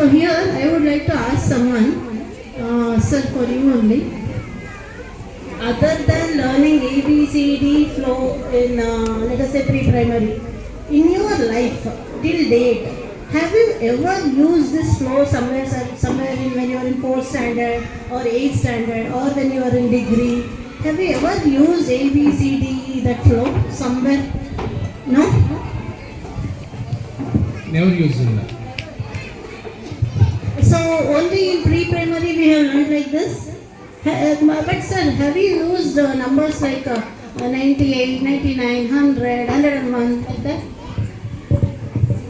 So here I would like to ask someone, sir, for you only. Other than learning A, B, C, D flow in, let us say, pre-primary, in your life till date, have you ever used this flow somewhere in when you are in 4th standard or 8th standard or when you are in degree? Have you ever used A, B, C, D, that flow somewhere? No? Never used that. So only in pre-primary we have learned like this. But sir, have you used numbers like 98, 99, 100, 101 like that?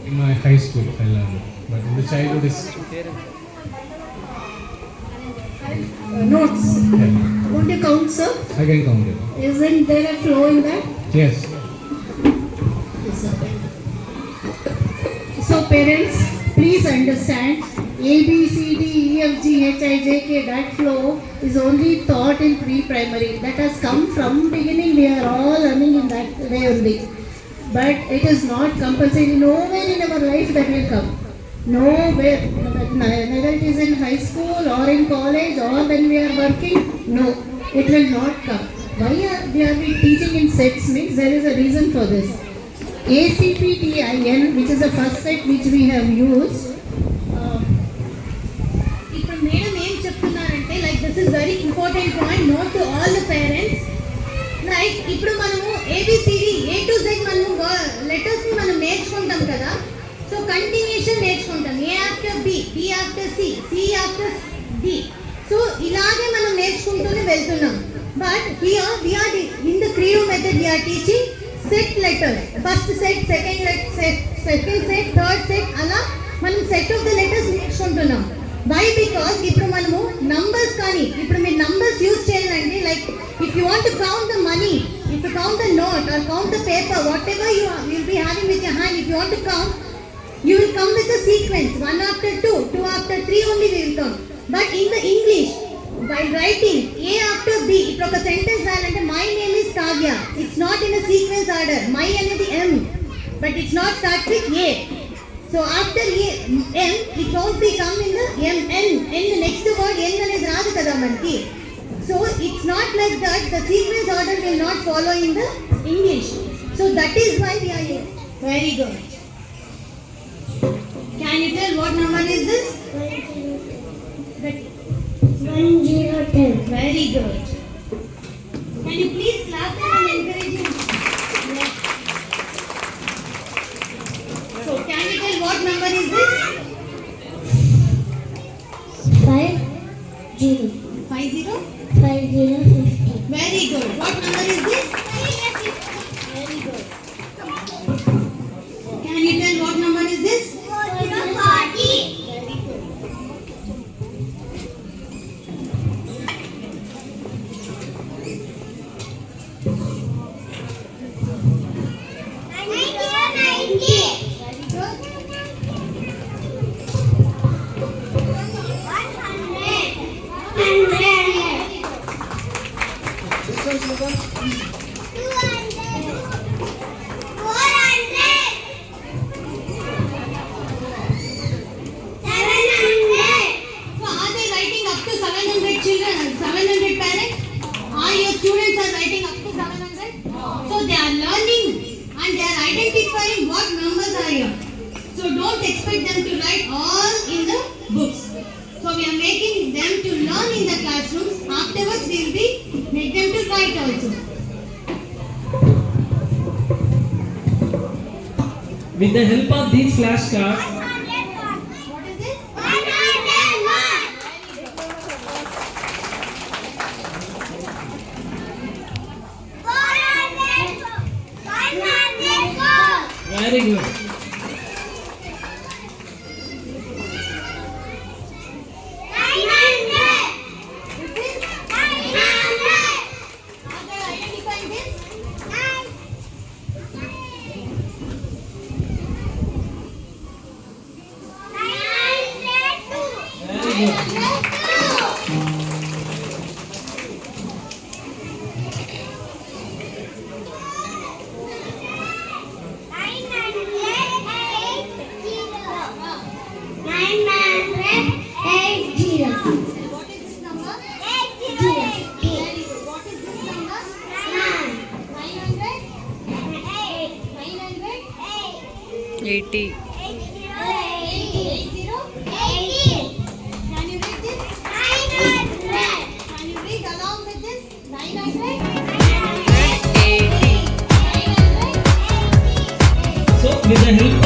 In my high school I learned it. But in the childhood is Notes. yeah. Won't you count, sir? I can count it. Isn't there a flow in that? Yes. Yes, sir. So parents, please understand, A, B, C, D, E, F, G, H, I, J, K, that flow is only taught in pre-primary. That has come from beginning. We are all learning in that way only. But it is not compulsory. Nowhere in our life that will come. Nowhere. Whether it is in high school or in college or when we are working, no, it will not come. Why are we teaching in sets means there is a reason for this. ACPTIN, which is the first set which we have used. ఇప్పుడు madam ఏం చెప్తున్నారంటే like this is very important point note to all the parents. Like ఇప్పుడు మనము A B C D A to Z మనము letters ని మనం నేర్చుకుంటాం కదా. సో కంటిన్యూషన్ నేర్చుకుంటాం. A after B, B after C, C after D. So ఇలాగే మనం నేర్చుకుంటూనే వెళ్తున్నాం. But here we are in the creo method we are teaching set letters. First set, second set, third set, అలా మనం set of the letters నేర్చుకుంటున్నాం. Why because ఇప్పుడు మనము numbers కానీ ఇప్పుడు మీరు నంబర్స్ యూజ్ చేయాలండి. Like if you want to count the money, if you count the note or count the paper, whatever you will be having with your hand, if you want to count, you will come with a sequence 1 after 2, 2 after 3 only we will count. But in the English, while writing A after B, ఇప్పుడు ఒక sentence రాయాలంటే my name is Kavya, it's not in a sequence order. My అనేది M, but it's not start with A. So after A, M, it won't be come in the M, N, the next word N అనేది రాదు కదా మనకి. So it's not like that, the sequence order will not follow in the English. So that is why we are here. Very good. Can you tell what number is this? 1010. Very good. Can you please clap them and encourage him? Yes. So can you tell what number is this? 50. 50? 50. Very good. What number is this? Very good. Can you tell what number is this? 40. Very good. What numbers are here? So don't expect them to write all in the books. So we are making them to learn in the classrooms. Afterwards we will be make them to write also. With the help of these flashcards, What is it? 104. very good. Very good. 80. 80. Can you read this? Can you read along with this? 900. 80. 900. So with the help